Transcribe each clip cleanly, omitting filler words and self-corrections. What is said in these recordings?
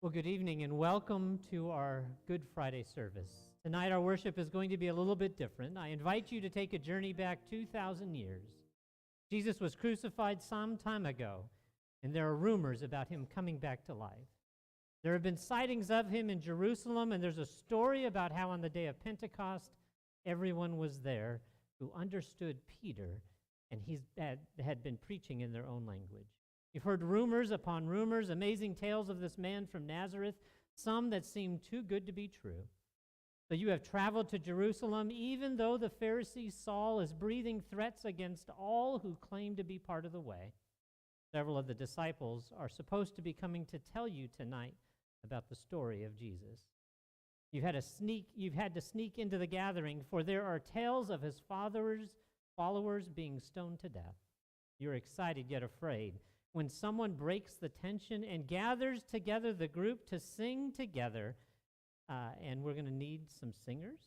Well, good evening and welcome to our Good Friday service. Tonight our worship is going to be a little bit different. I invite you to take a journey back 2,000 years. Jesus was crucified some time ago, and there are rumors about him coming back to life. There have been sightings of him in Jerusalem, and there's a story about how on the day of Pentecost, everyone was there who understood Peter, and he had been preaching in their own language. You've heard rumors upon rumors, amazing tales of this man from Nazareth, some that seem too good to be true. So you have traveled to Jerusalem, even though the Pharisee Saul is breathing threats against all who claim to be part of the way. Several of the disciples are supposed to be coming to tell you tonight about the story of Jesus. You've had to sneak into the gathering, for there are tales of his followers being stoned to death. You're excited yet afraid when someone breaks the tension and gathers together the group to sing together, and we're going to need some singers.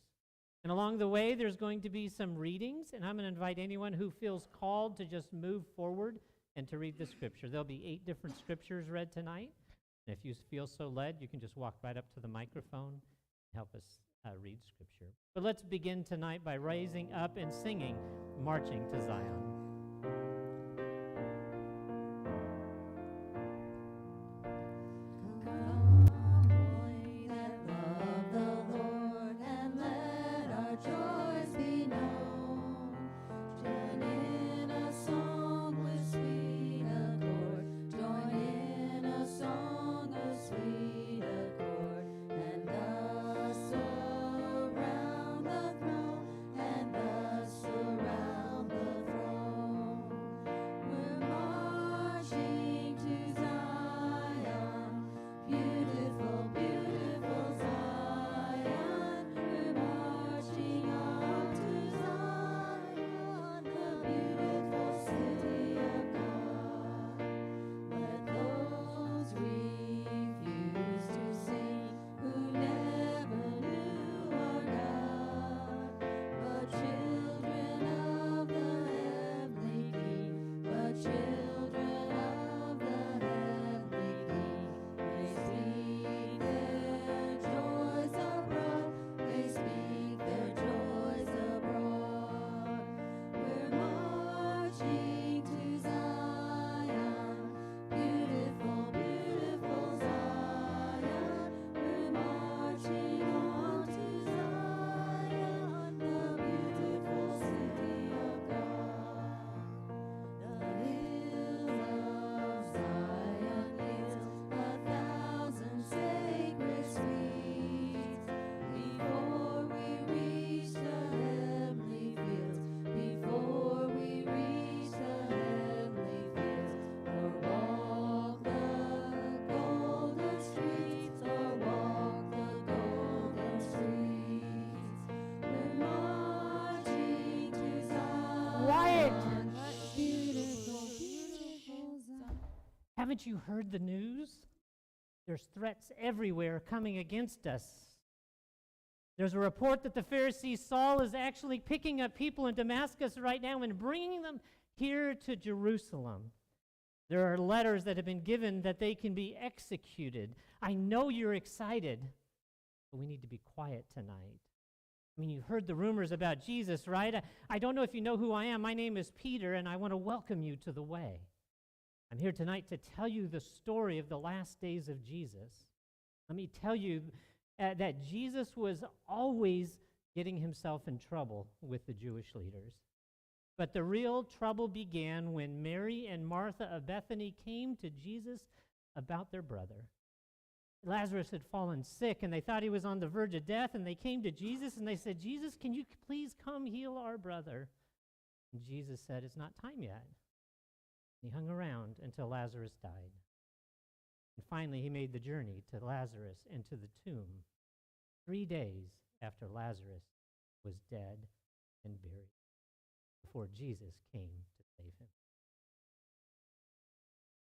And along the way, there's going to be some readings, and I'm going to invite anyone who feels called to just move forward and to read the scripture. There'll be 8 different scriptures read tonight, and if you feel so led, you can just walk right up to the microphone and help us read scripture. But let's begin tonight by rising up and singing Marching to Zion. Haven't you heard the news? There's threats everywhere coming against us. There's a report that the Pharisee Saul is actually picking up people in Damascus right now and bringing them here to Jerusalem. There are letters that have been given that they can be executed. I know you're excited, but we need to be quiet tonight. I mean, you've heard the rumors about Jesus, right? I don't know if you know who I am. My name is Peter, and I want to welcome you to the way. I'm here tonight to tell you the story of the last days of Jesus. Let me tell you that Jesus was always getting himself in trouble with the Jewish leaders. But the real trouble began when Mary and Martha of Bethany came to Jesus about their brother. Lazarus had fallen sick, and they thought he was on the verge of death, and they came to Jesus, and they said, "Jesus, can you please come heal our brother?" And Jesus said, "It's not time yet." He hung around until Lazarus died. And finally, he made the journey to Lazarus and to the tomb 3 days after Lazarus was dead and buried, before Jesus came to save him.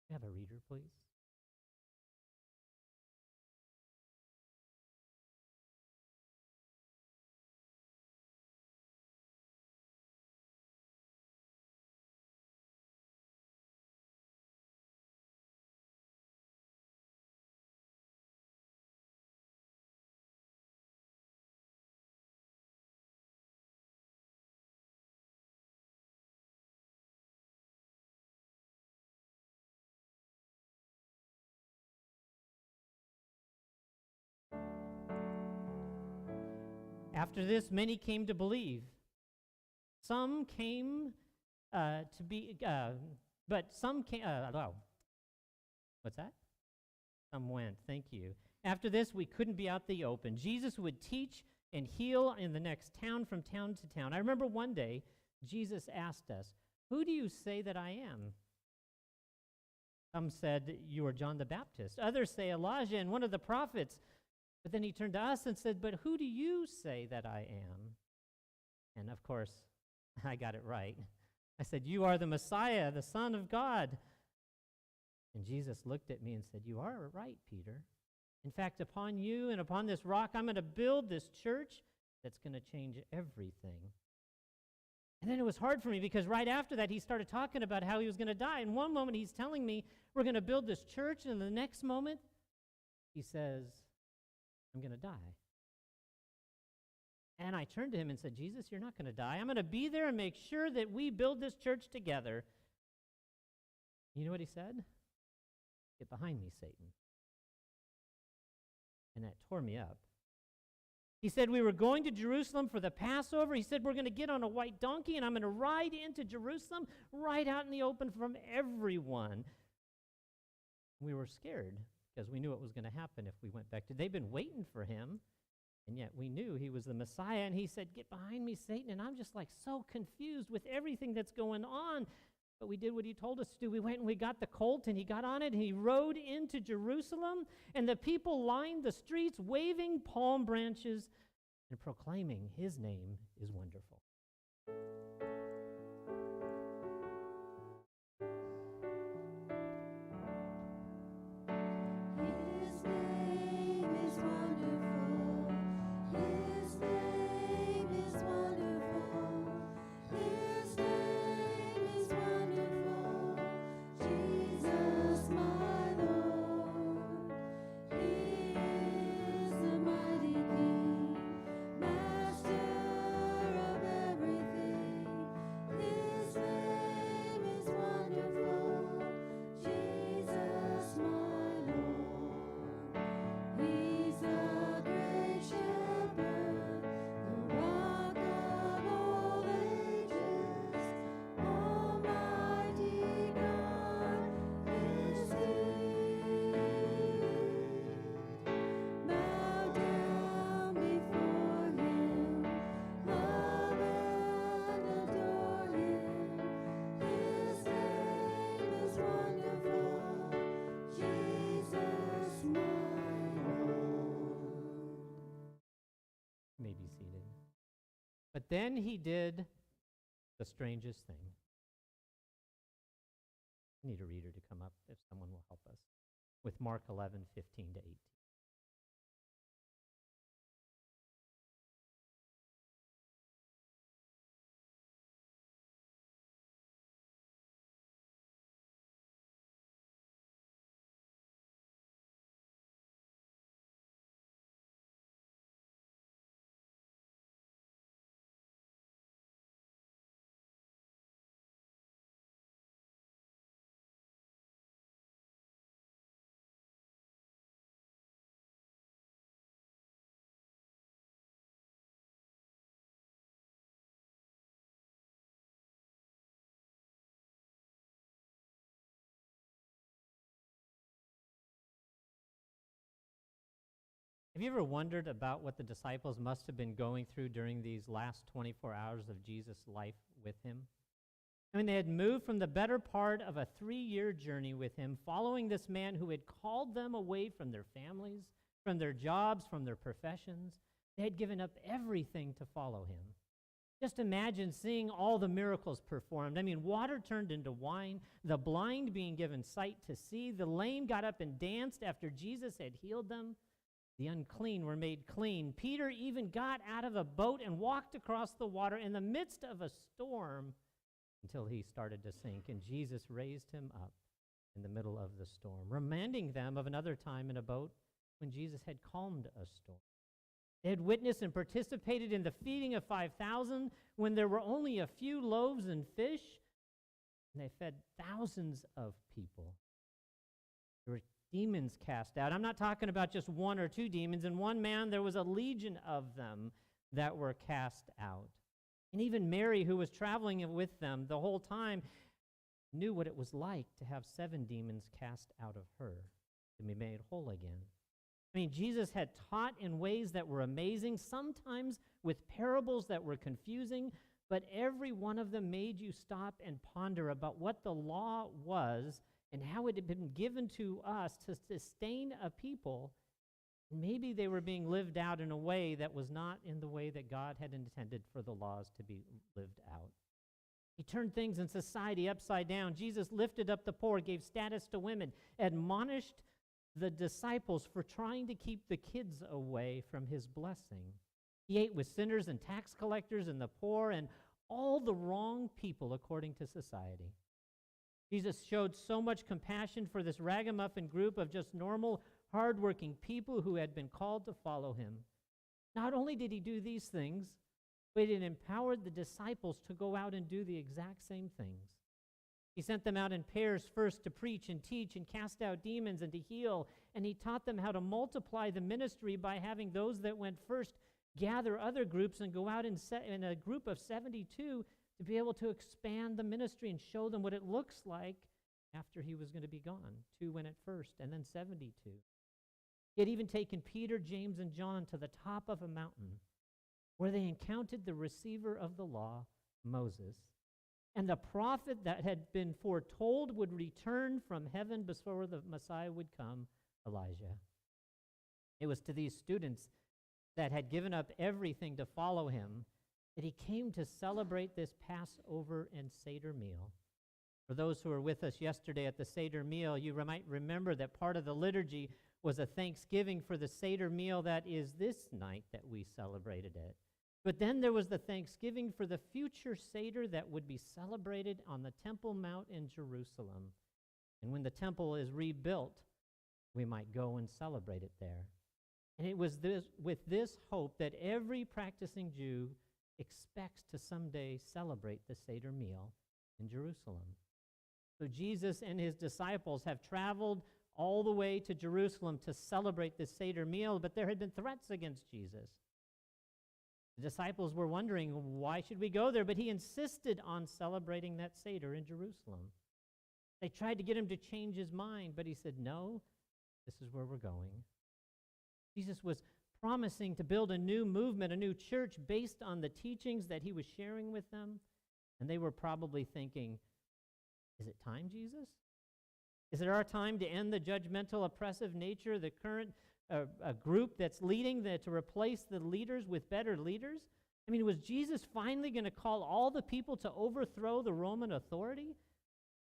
Can I have a reader, please? After this, many came to believe. Some came to be, but some came, what's that? Some went, thank you. After this, we couldn't be out the open. Jesus would teach and heal in the next town from town to town. I remember one day, Jesus asked us, "Who do you say that I am?" Some said, "You are John the Baptist." Others say Elijah and one of the prophets. But then he turned to us and said, "But who do you say that I am?" And of course, I got it right. I said, "You are the Messiah, the Son of God." And Jesus looked at me and said, "You are right, Peter. In fact, upon you and upon this rock, I'm going to build this church that's going to change everything." And then it was hard for me because right after that, he started talking about how he was going to die. In one moment, he's telling me, we're going to build this church. And the next moment, he says, I'm going to die. And I turned to him and said, "Jesus, you're not going to die. I'm going to be there and make sure that we build this church together." You know what he said? "Get behind me, Satan." And that tore me up. He said we were going to Jerusalem for the Passover. He said we're going to get on a white donkey and I'm going to ride into Jerusalem right out in the open from everyone. We were scared because we knew what was going to happen if we went back to. They'd been waiting for him, and yet we knew he was the Messiah. And he said, "Get behind me, Satan." And I'm just like so confused with everything that's going on. But we did what he told us to do. We went and we got the colt, and he got on it, and he rode into Jerusalem, and the people lined the streets waving palm branches and proclaiming his name is wonderful. May be seated. But then he did the strangest thing. I need a reader to come up if someone will help us with Mark 11:15-18. Have you ever wondered about what the disciples must have been going through during these last 24 hours of Jesus' life with him? I mean, they had moved from the better part of a 3-year journey with him, following this man who had called them away from their families, from their jobs, from their professions. They had given up everything to follow him. Just imagine seeing all the miracles performed. I mean, water turned into wine, the blind being given sight to see, the lame got up and danced after Jesus had healed them. The unclean were made clean. Peter even got out of a boat and walked across the water in the midst of a storm until he started to sink, and Jesus raised him up in the middle of the storm, reminding them of another time in a boat when Jesus had calmed a storm. They had witnessed and participated in the feeding of 5,000 when there were only a few loaves and fish, and they fed thousands of people. There were demons cast out. I'm not talking about just one or two demons. In one man, there was a legion of them. that were cast out. And even Mary, who was traveling with them the whole time, knew what it was like to have 7 demons cast out of her, to be made whole again. I mean, Jesus had taught in ways that were amazing, sometimes with parables that were confusing, but every one of them made you stop and ponder about what the law was and how it had been given to us to sustain a people. Maybe they were being lived out in a way that was not in the way that God had intended for the laws to be lived out. He turned things in society upside down. Jesus lifted up the poor, gave status to women, admonished the disciples for trying to keep the kids away from his blessing. He ate with sinners and tax collectors and the poor and all the wrong people according to society. Jesus showed so much compassion for this ragamuffin group of just normal, hardworking people who had been called to follow him. Not only did he do these things, but it empowered the disciples to go out and do the exact same things. He sent them out in pairs first to preach and teach and cast out demons and to heal, and he taught them how to multiply the ministry by having those that went first gather other groups and go out in a group of 72 to be able to expand the ministry and show them what it looks like after he was going to be gone. 2 went at first, and then 72. He had even taken Peter, James, and John to the top of a mountain where they encountered the receiver of the law, Moses, and the prophet that had been foretold would return from heaven before the Messiah would come, Elijah. It was to these students that had given up everything to follow him that he came to celebrate this Passover and Seder meal. For those who were with us yesterday at the Seder meal, you might remember that part of the liturgy was a thanksgiving for the Seder meal that is this night that we celebrated it. But then there was the thanksgiving for the future Seder that would be celebrated on the Temple Mount in Jerusalem. And when the temple is rebuilt, we might go and celebrate it there. And it was with this hope that every practicing Jew expects to someday celebrate the Seder meal in Jerusalem. So Jesus and his disciples have traveled all the way to Jerusalem to celebrate this Seder meal, but there had been threats against Jesus. The disciples were wondering, why should we go there? But he insisted on celebrating that Seder in Jerusalem. They tried to get him to change his mind, but he said, no, this is where we're going. Jesus was promising to build a new movement, a new church based on the teachings that he was sharing with them. And they were probably thinking, is it time, Jesus? Is it our time to end the judgmental, oppressive nature, the current group that's leading to replace the leaders with better leaders? I mean, was Jesus finally going to call all the people to overthrow the Roman authority?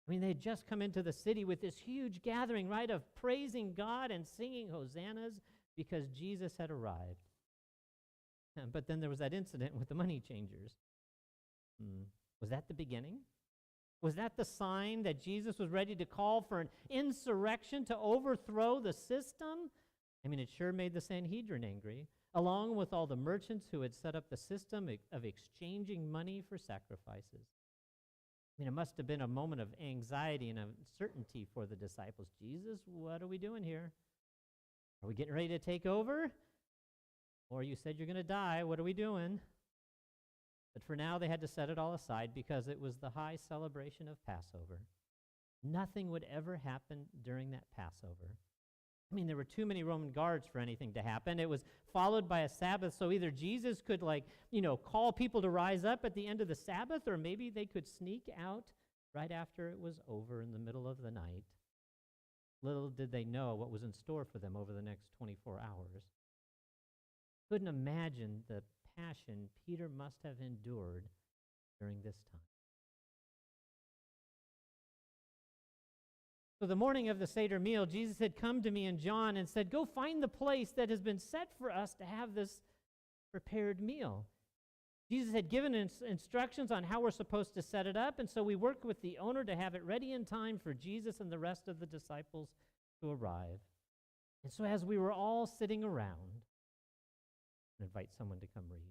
I mean, they had just come into the city with this huge gathering, right, of praising God and singing hosannas because Jesus had arrived. But then there was that incident with the money changers. Was that the beginning? Was that the sign that Jesus was ready to call for an insurrection to overthrow the system? I mean, it sure made the Sanhedrin angry, along with all the merchants who had set up the system of exchanging money for sacrifices. I mean, it must have been a moment of anxiety and uncertainty for the disciples. Jesus, what are we doing here? Are we getting ready to take over? Or you said you're going to die. What are we doing? But for now, they had to set it all aside because it was the high celebration of Passover. Nothing would ever happen during that Passover. I mean, there were too many Roman guards for anything to happen. It was followed by a Sabbath, so either Jesus could, call people to rise up at the end of the Sabbath, or maybe they could sneak out right after it was over in the middle of the night. Little did they know what was in store for them over the next 24 hours. Couldn't imagine the passion Peter must have endured during this time. So the morning of the Seder meal, Jesus had come to me and John and said, go find the place that has been set for us to have this prepared meal. Jesus had given instructions on how we're supposed to set it up, and so we worked with the owner to have it ready in time for Jesus and the rest of the disciples to arrive. And so as we were all sitting around, I invite someone to come read.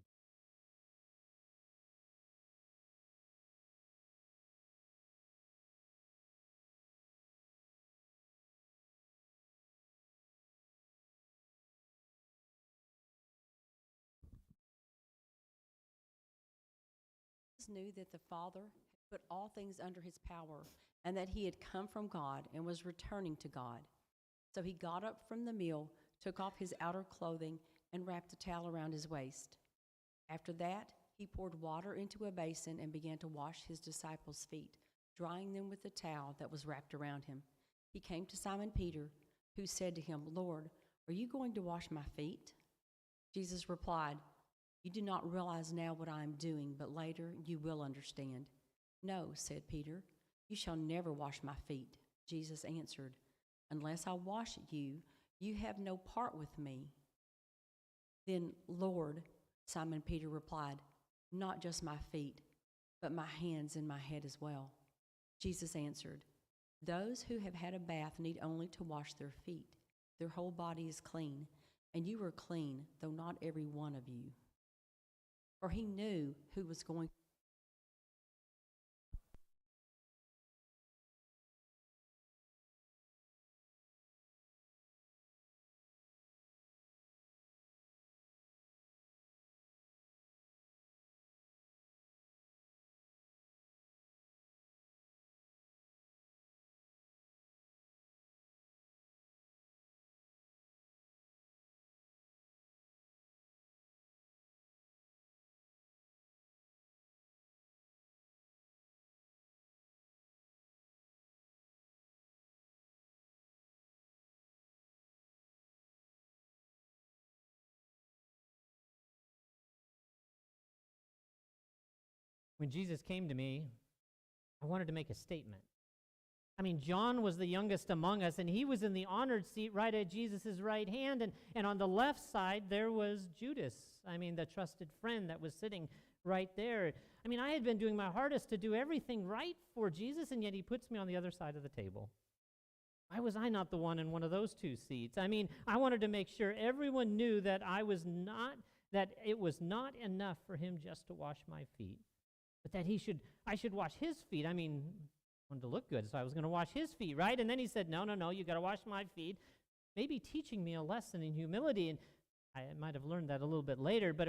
knew that the Father had put all things under his power and that he had come from God and was returning to God. So he got up from the meal, took off his outer clothing, and wrapped a towel around his waist. After that, he poured water into a basin and began to wash his disciples' feet, drying them with the towel that was wrapped around him. He came to Simon Peter, who said to him, "Lord, are you going to wash my feet?" Jesus replied, "You do not realize now what I am doing, but later you will understand." "No," said Peter, "you shall never wash my feet." Jesus answered, "Unless I wash you, you have no part with me." "Then, Lord," Simon Peter replied, "not just my feet, but my hands and my head as well." Jesus answered, "Those who have had a bath need only to wash their feet. Their whole body is clean, and you are clean, though not every one of you." For he knew who was going. When Jesus came to me, I wanted to make a statement. I mean, John was the youngest among us, and he was in the honored seat right at Jesus' right hand. And on the left side, there was Judas, the trusted friend that was sitting right there. I had been doing my hardest to do everything right for Jesus, and yet he puts me on the other side of the table. Why was I not the one in one of those two seats? I wanted to make sure everyone knew that that it was not enough for him just to wash my feet, but that I should wash his feet. Wanted to look good, so I was going to wash his feet, right? And then he said, no, you got to wash my feet, maybe teaching me a lesson in humility. And I might have learned that a little bit later, but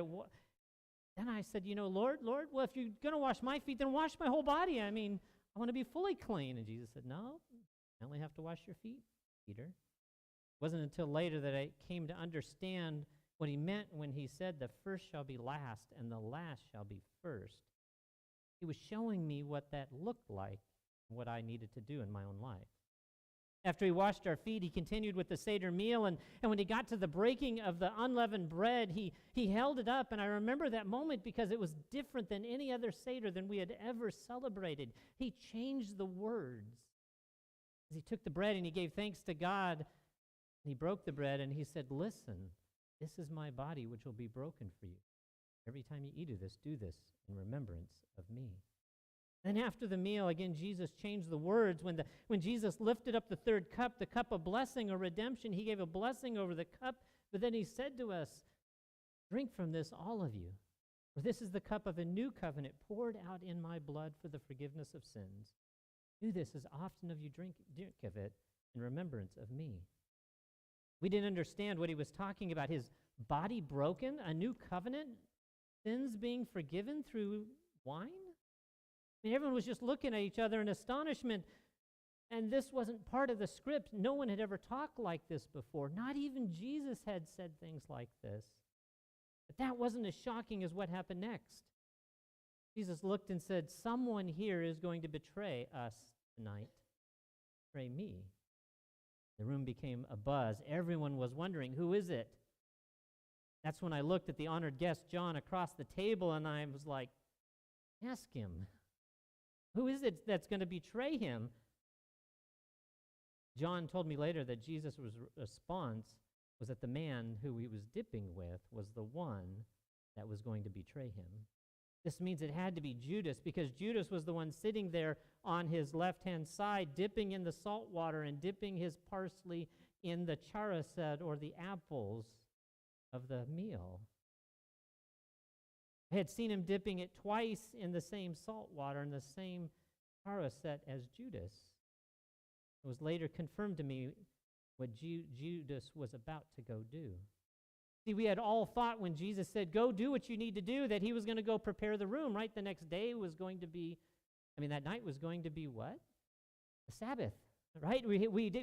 then I said, Lord, well, if you're going to wash my feet, then wash my whole body. I want to be fully clean. And Jesus said, no, I only have to wash your feet, Peter. It wasn't until later that I came to understand what he meant when he said, the first shall be last and the last shall be first. He was showing me what that looked like, what I needed to do in my own life. After he washed our feet, he continued with the Seder meal, and when he got to the breaking of the unleavened bread, he held it up, and I remember that moment because it was different than any other Seder than we had ever celebrated. He changed the words. As he took the bread and he gave thanks to God, and he broke the bread, and he said, "Listen, this is my body which will be broken for you. Every time you eat of this, do this in remembrance of me." Then after the meal, again, Jesus changed the words. When Jesus lifted up the third cup, the cup of blessing or redemption, he gave a blessing over the cup, but then he said to us, "Drink from this, all of you, for this is the cup of a new covenant poured out in my blood for the forgiveness of sins. Do this as often as you drink of it in remembrance of me." We didn't understand what he was talking about. His body broken, a new covenant, sins being forgiven through wine? Everyone was just looking at each other in astonishment, and this wasn't part of the script. No one had ever talked like this before. Not even Jesus had said things like this. But that wasn't as shocking as what happened next. Jesus looked and said, "Someone here is going to betray us tonight. Betray me." The room became a buzz. Everyone was wondering, who is it? That's when I looked at the honored guest, John, across the table, and I was like, ask him. Who is it that's going to betray him? John told me later that Jesus' response was that the man who he was dipping with was the one that was going to betray him. This means it had to be Judas, because Judas was the one sitting there on his left-hand side, dipping in the salt water and dipping his parsley in the charoset, or the apples of the meal. I had seen him dipping it twice in the same salt water in the same charoset as Judas. It was later confirmed to me what Judas was about to go do. See, we had all thought when Jesus said, go do what you need to do, that he was going to go prepare the room, right? The next day was going to be, that night was going to be what? The Sabbath, right?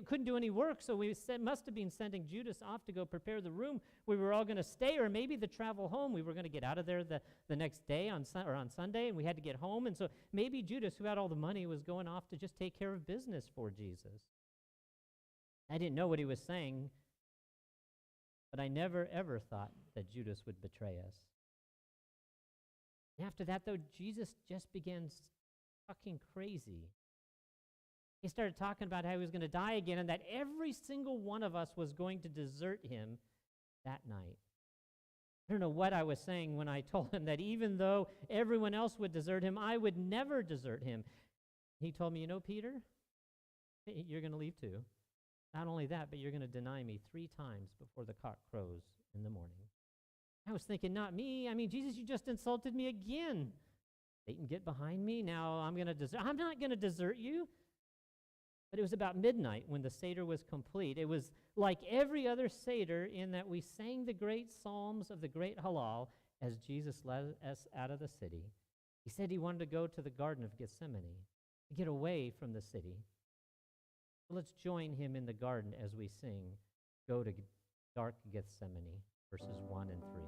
Couldn't do any work, so we must have been sending Judas off to go prepare the room. We were all going to stay, or maybe the travel home. We were going to get out of there the next day on Sunday, and we had to get home. And so maybe Judas, who had all the money, was going off to just take care of business for Jesus. I didn't know what he was saying, but I never, ever thought that Judas would betray us. And after that, though, Jesus just began talking crazy. He started talking about how he was going to die again and that every single one of us was going to desert him that night. I don't know what I was saying when I told him that even though everyone else would desert him, I would never desert him. He told me, Peter, you're going to leave too. Not only that, but you're going to deny me 3 times before the cock crows in the morning. I was thinking, not me. Jesus, you just insulted me again. Satan, get behind me. Now I'm not going to desert you. But it was about midnight when the Seder was complete. It was like every other Seder in that we sang the great psalms of the great Hallel as Jesus led us out of the city. He said he wanted to go to the Garden of Gethsemane, to get away from the city. So let's join him in the garden as we sing, Go to Dark Gethsemane, verses 1 and 3.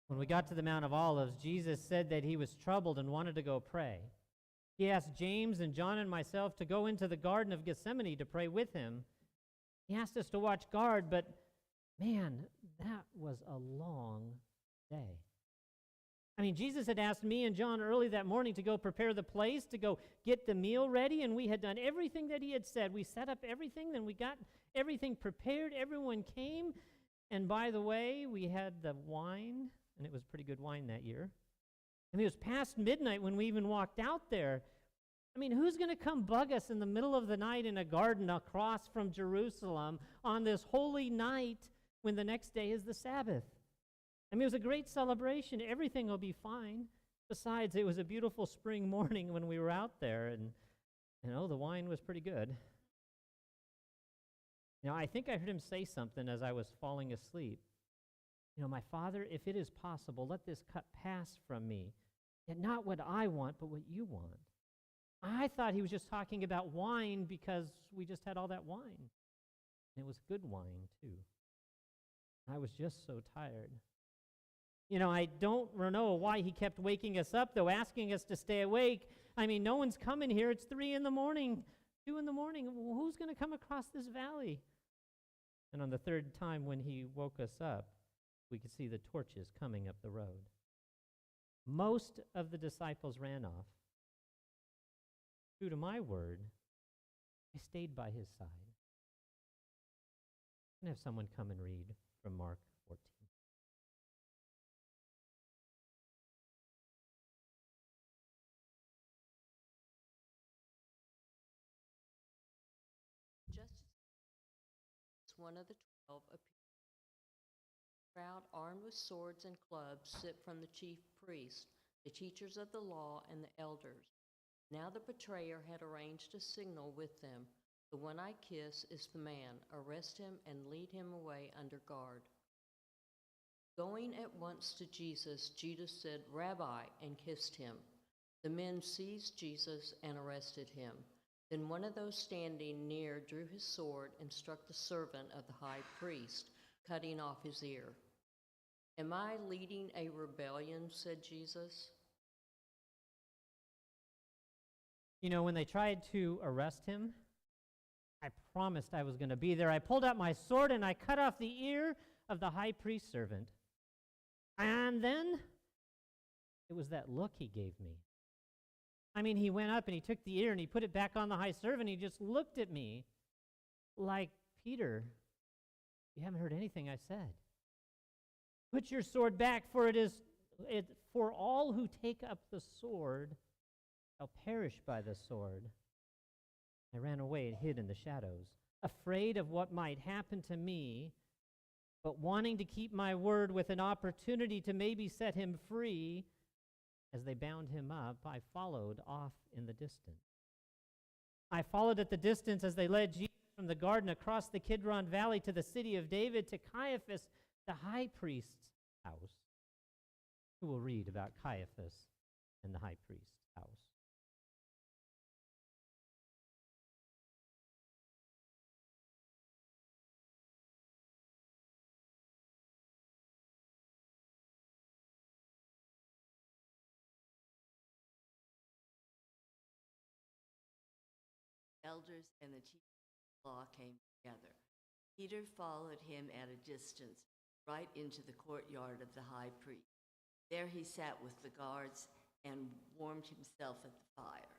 When we got to the Mount of Olives, Jesus said that he was troubled and wanted to go pray. He asked James and John and myself to go into the Garden of Gethsemane to pray with him. He asked us to watch guard, but man, that was a long day. Jesus had asked me and John early that morning to go prepare the place, to go get the meal ready, and we had done everything that he had said. We set up everything, then we got everything prepared. Everyone came, and by the way, we had the wine, and it was pretty good wine that year. It was past midnight when we even walked out there. Who's going to come bug us in the middle of the night in a garden across from Jerusalem on this holy night when the next day is the Sabbath? It was a great celebration. Everything will be fine. Besides, it was a beautiful spring morning when we were out there, and, the wine was pretty good. I think I heard him say something as I was falling asleep. My Father, if it is possible, let this cup pass from me. Yet not what I want, but what you want. I thought he was just talking about wine because we just had all that wine. And it was good wine, too. I was just so tired. I don't know why he kept waking us up, though, asking us to stay awake. No one's coming here. It's 3 in the morning, 2 in the morning. Who's going to come across this valley? And on the third time when he woke us up, we could see the torches coming up the road. Most of the disciples ran off. True to my word, I stayed by his side. I'm going to have someone come and read from Mark 14. Just as one of the 12 appeared, the crowd armed with swords and clubs sit from the chief priests, the teachers of the law, and the elders. Now the betrayer had arranged a signal with them. The one I kiss is the man. Arrest him and lead him away under guard. Going at once to Jesus, Judas said, Rabbi, and kissed him. The men seized Jesus and arrested him. Then one of those standing near drew his sword and struck the servant of the high priest, cutting off his ear. "Am I leading a rebellion?" said Jesus. You know, when they tried to arrest him, I promised I was going to be there. I pulled out my sword and I cut off the ear of the high priest's servant. And then it was that look he gave me. I mean, he went up and he took the ear and he put it back on the high servant. He just looked at me like, "Peter, you haven't heard anything I said. Put your sword back, for for all who take up the sword shall perish by the sword." I ran away and hid in the shadows, afraid of what might happen to me, but wanting to keep my word with an opportunity to maybe set him free. As they bound him up, I followed off in the distance. I followed at the distance as they led Jesus from the garden across the Kidron Valley to the city of David, to Caiaphas, the high priest's house. Who will read about Caiaphas and the high priest's house? Elders and the chief of law came together. Peter followed him at a distance, right into the courtyard of the high priest. There he sat with the guards and warmed himself at the fire.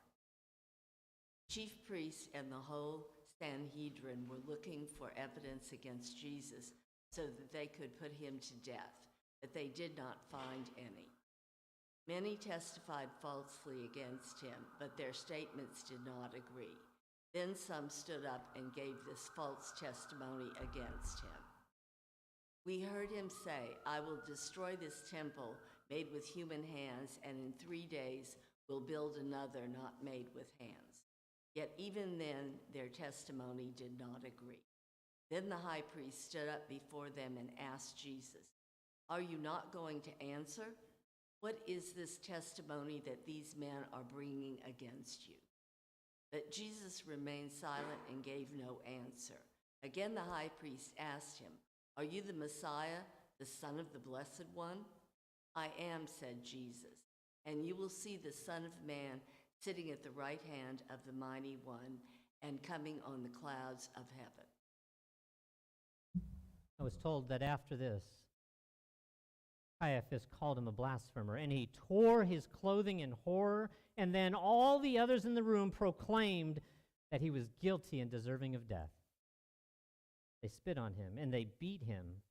Chief priests and the whole Sanhedrin were looking for evidence against Jesus so that they could put him to death, but they did not find any. Many testified falsely against him, but their statements did not agree. Then some stood up and gave this false testimony against him. "We heard him say, 'I will destroy this temple made with human hands, and in 3 days will build another not made with hands.' Yet even then their testimony did not agree. Then the high priest stood up before them and asked Jesus, 'Are you not going to answer? What is this testimony that these men are bringing against you?' But Jesus remained silent and gave no answer. Again the high priest asked him, 'Are you the Messiah, the Son of the Blessed One?' 'I am,' said Jesus, 'and you will see the Son of Man sitting at the right hand of the Mighty One and coming on the clouds of heaven.'" I was told that after this, Caiaphas called him a blasphemer, and he tore his clothing in horror, and then all the others in the room proclaimed that he was guilty and deserving of death. They spit on him, and they beat him,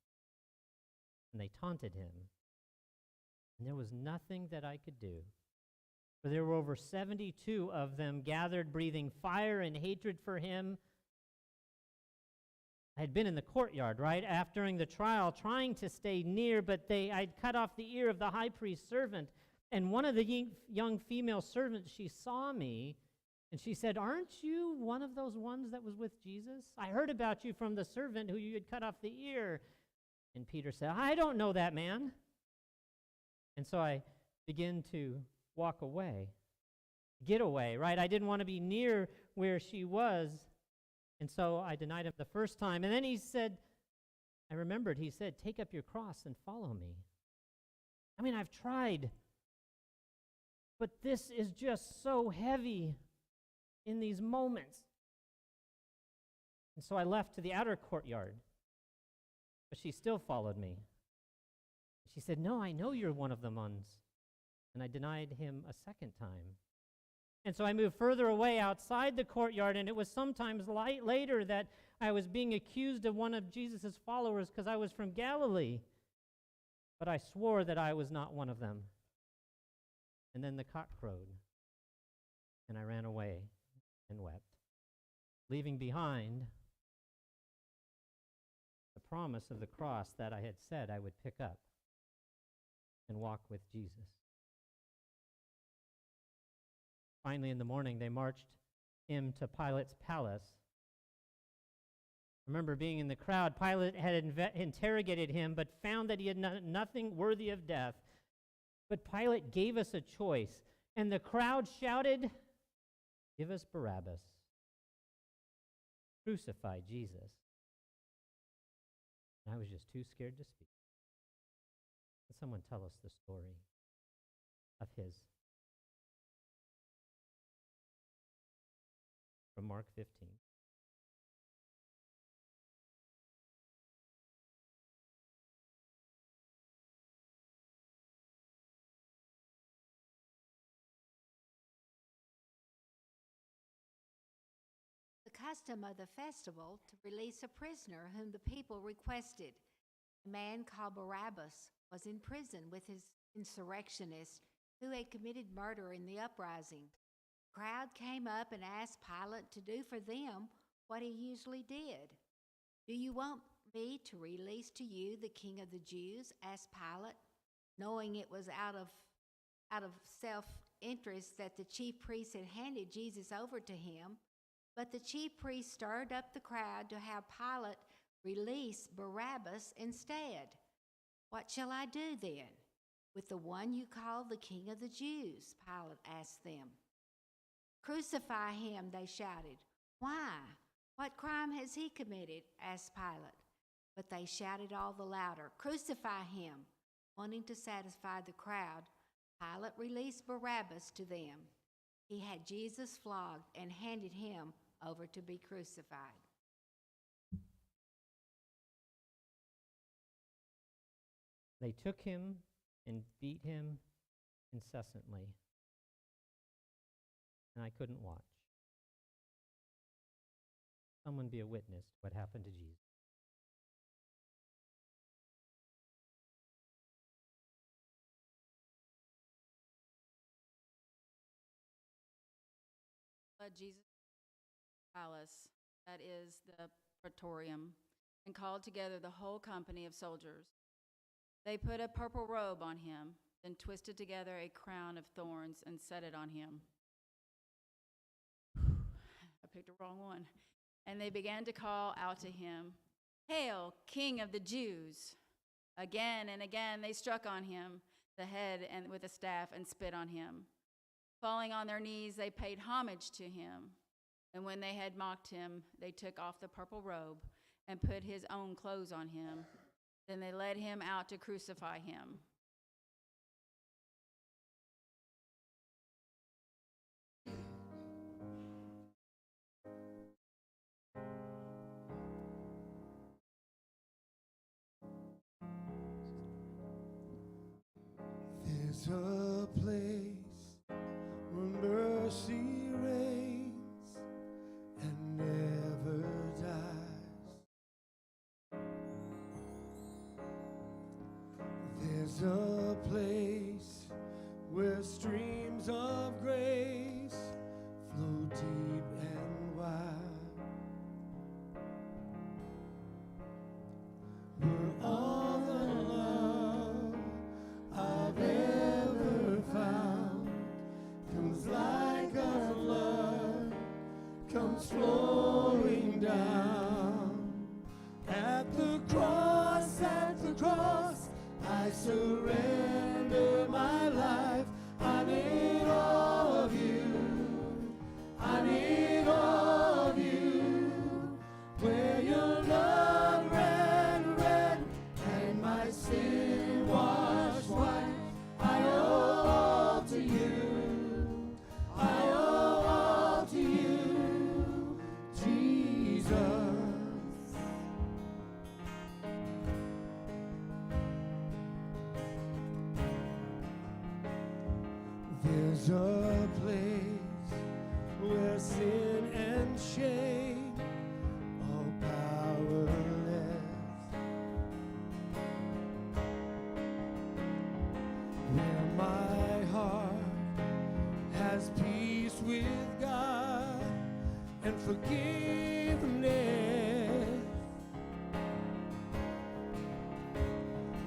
and they taunted him. And there was nothing that I could do, for there were over 72 of them gathered, breathing fire and hatred for him. I had been in the courtyard, right, during the trial, trying to stay near, but I'd cut off the ear of the high priest's servant. And one of the young female servants, she saw me, and she said, "Aren't you one of those ones that was with Jesus? I heard about you from the servant who you had cut off the ear." And Peter said, "I don't know that man." And so I began to walk away, get away, right? I didn't want to be near where she was. And so I denied him the first time. And then he said, I remembered, he said, "Take up your cross and follow me." I mean, I've tried, but this is just so heavy in these moments. And so I left to the outer courtyard, but she still followed me. She said, "No, I know you're one of the ones." And I denied him a second time. And so I moved further away outside the courtyard, and it was sometimes later that I was being accused of one of Jesus' followers because I was from Galilee. But I swore that I was not one of them. And then the cock crowed, and I ran away and wept, leaving behind the promise of the cross that I had said I would pick up and walk with Jesus. Finally, in the morning, they marched him to Pilate's palace. I remember being in the crowd. Pilate had interrogated him, but found that he had nothing worthy of death. But Pilate gave us a choice. And the crowd shouted, "Give us Barabbas. Crucify Jesus." And I was just too scared to speak. Can someone tell us the story of his? From Mark 15. The custom of the festival to release a prisoner whom the people requested. A man called Barabbas was in prison with his insurrectionists who had committed murder in the uprising. The crowd came up and asked Pilate to do for them what he usually did. "Do you want me to release to you the King of the Jews?" asked Pilate, knowing it was out of self-interest that the chief priests had handed Jesus over to him. But the chief priests stirred up the crowd to have Pilate release Barabbas instead. "What shall I do then with the one you call the King of the Jews?" Pilate asked them. "Crucify him," they shouted. "Why? What crime has he committed?" asked Pilate. But they shouted all the louder, "Crucify him." Wanting to satisfy the crowd, Pilate released Barabbas to them. He had Jesus flogged and handed him over to be crucified. They took him and beat him incessantly, and I couldn't watch. Someone be a witness to what happened to Jesus. Led Jesus to the palace, that is the praetorium, and called together the whole company of soldiers. They put a purple robe on him, then twisted together a crown of thorns and set it on him. I picked the wrong one. And they began to call out to him, "Hail, King of the Jews!" Again and again they struck on him the head and with a staff and spit on him. Falling on their knees, they paid homage to him. And when they had mocked him, they took off the purple robe and put his own clothes on him. Then they led him out to crucify him. There's a place where mercy reigns and never dies. There's a place where streams of grace flow deep and wide, where all the love I've ever found comes like a flood, comes flowing down. At the cross, I surrender my life. I need all of you. I need all of you. Where your love ran red and my sin washed white, I owe all to you. I owe all to you, Jesus. There's a place where sin and shame are powerless, where my heart has peace with God and forgiveness,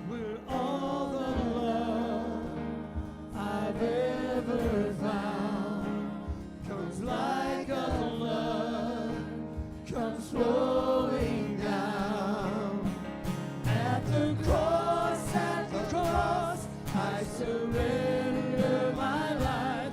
where all the love I've ever found comes like a flood, comes flowing down. At the cross, I surrender my life.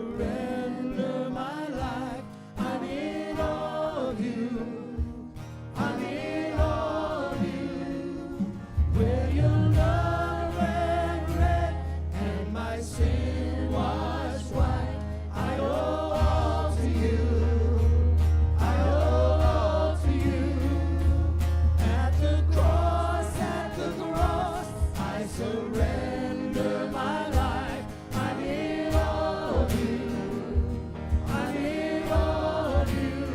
surrender my life. I'm in all of you. I'm in all of you. Where your love ran red and my sin washed white. I owe all to you. I owe all to you. At the cross, I surrender my life. I'm in all of you. I'm in all of you.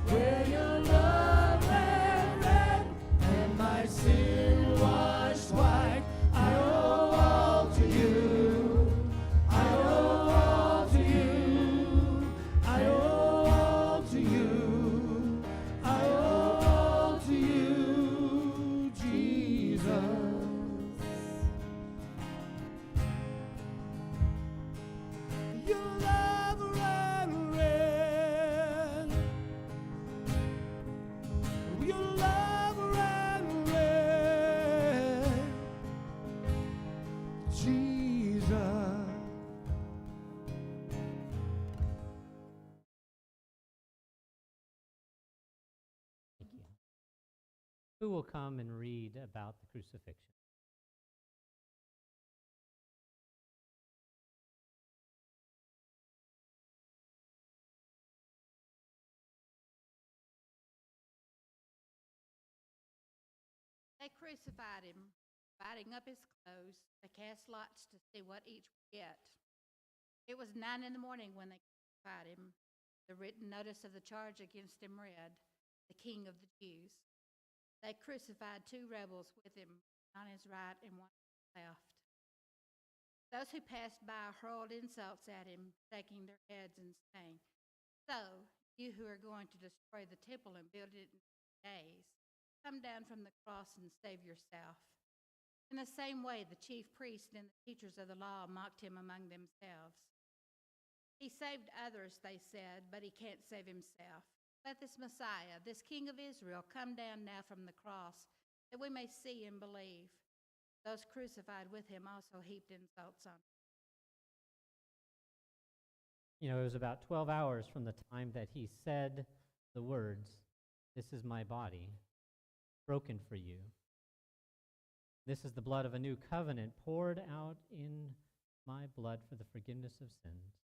Where your love ran red and my sin washed white. I owe all to you. I owe all to you. I owe all to you. I owe all to you, Jesus. Your love ran red. Your love ran red. Jesus. Thank you. Who will come and read about the crucifixion? They crucified him, dividing up his clothes. They cast lots to see what each would get. It was 9 a.m. when they crucified him. The written notice of the charge against him read, "The King of the Jews." They crucified 2 rebels with him, one on his right and one on his left. Those who passed by hurled insults at him, shaking their heads and saying, "So, you who are going to destroy the temple and build it in 3 days, come down from the cross and save yourself." In the same way, the chief priests and the teachers of the law mocked him among themselves. "He saved others," they said, "but he can't save himself. Let this Messiah, this King of Israel, come down now from the cross, that we may see and believe." Those crucified with him also heaped insults on him. You know, it was about 12 hours from the time that he said the words, "This is my body, broken for you. This is the blood of a new covenant poured out in my blood for the forgiveness of sins."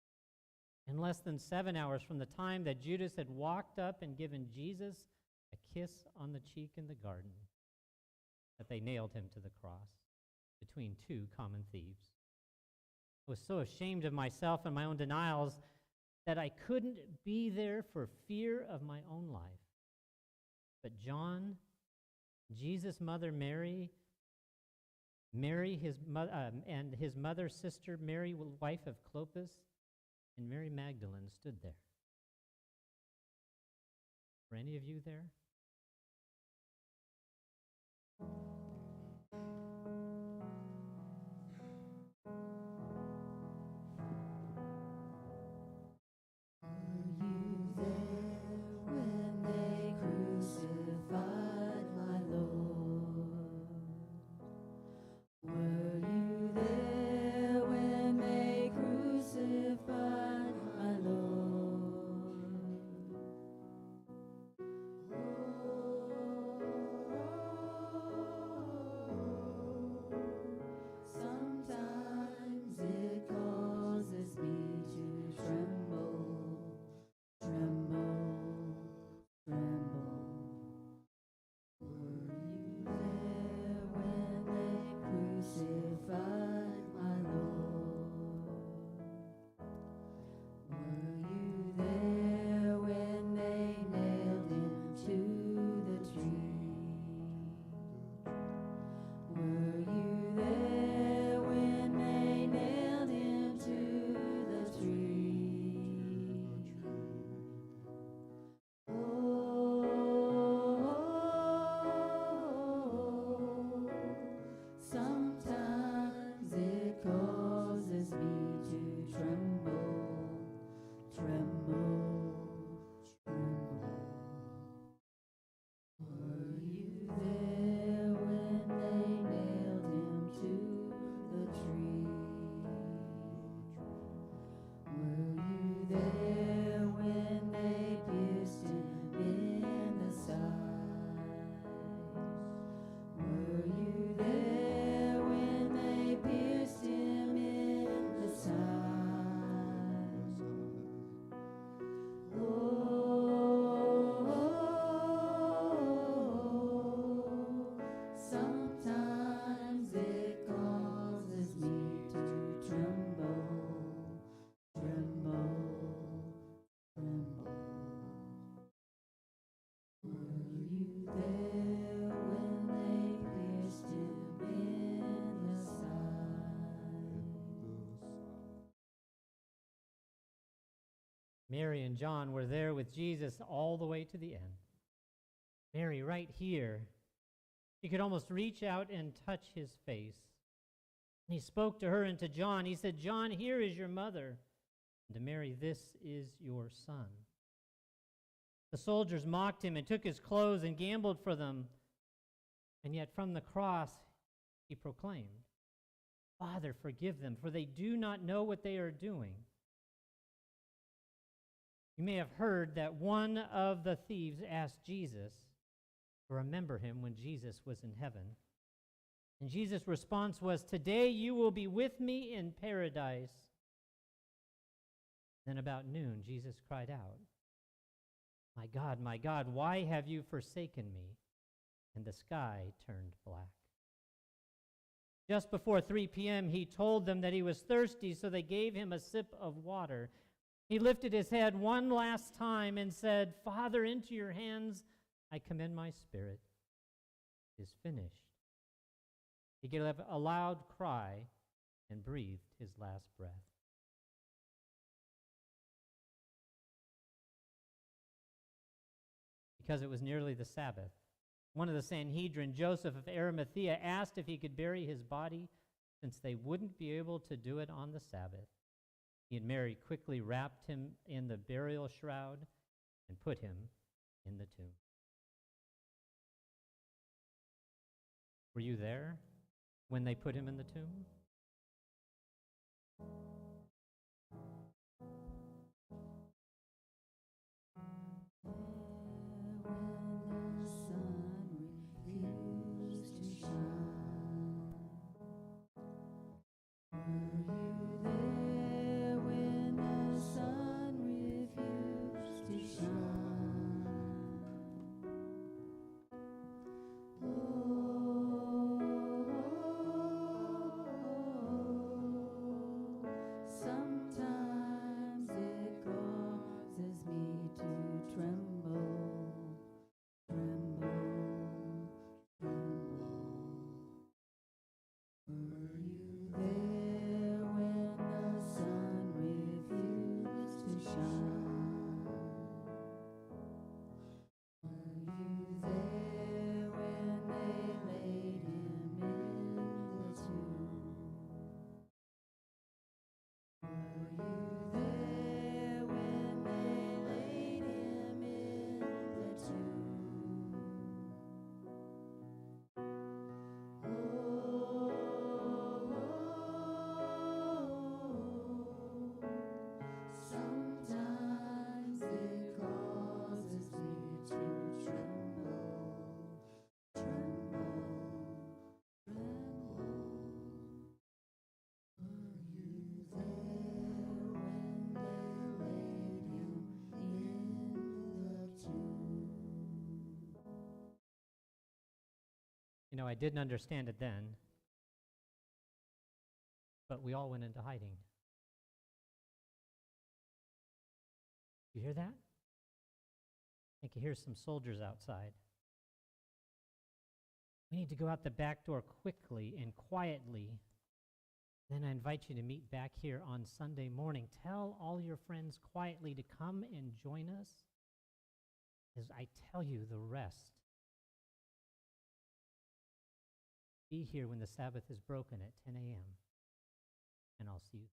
In less than 7 hours from the time that Judas had walked up and given Jesus a kiss on the cheek in the garden, that they nailed him to the cross between 2 common thieves. I was so ashamed of myself and my own denials that I couldn't be there for fear of my own life. But John, Jesus' mother Mary, and his mother, sister Mary, wife of Clopas, and Mary Magdalene stood there. Were any of you there? When they crucified my Lord, were you there when they crucified my Lord? Oh, Mary and John were there with Jesus all the way to the end. Mary, right here, she could almost reach out and touch his face. And he spoke to her and to John. He said, John, here is your mother. And to Mary, this is your son. The soldiers mocked him and took his clothes and gambled for them. And yet from the cross, he proclaimed, Father, forgive them, for they do not know what they are doing. You may have heard that one of the thieves asked Jesus to remember him when Jesus was in heaven. And Jesus' response was, today you will be with me in paradise. Then about noon, Jesus cried out, my God, why have you forsaken me? And the sky turned black. Just before 3 p.m., he told them that he was thirsty, so they gave him a sip of water. He lifted his head one last time and said, Father, into your hands I commend my spirit. It is finished. He gave a loud cry and breathed his last breath. Because it was nearly the Sabbath, one of the Sanhedrin, Joseph of Arimathea, asked if he could bury his body since they wouldn't be able to do it on the Sabbath. He and Mary quickly wrapped him in the burial shroud and put him in the tomb. Were you there when they put him in the tomb? You know, I didn't understand it then, but we all went into hiding. You hear that? I think you hear some soldiers outside. We need to go out the back door quickly and quietly. Then I invite you to meet back here on Sunday morning. Tell all your friends quietly to come and join us as I tell you the rest. Be here when the Sabbath is broken at 10 a.m., and I'll see you.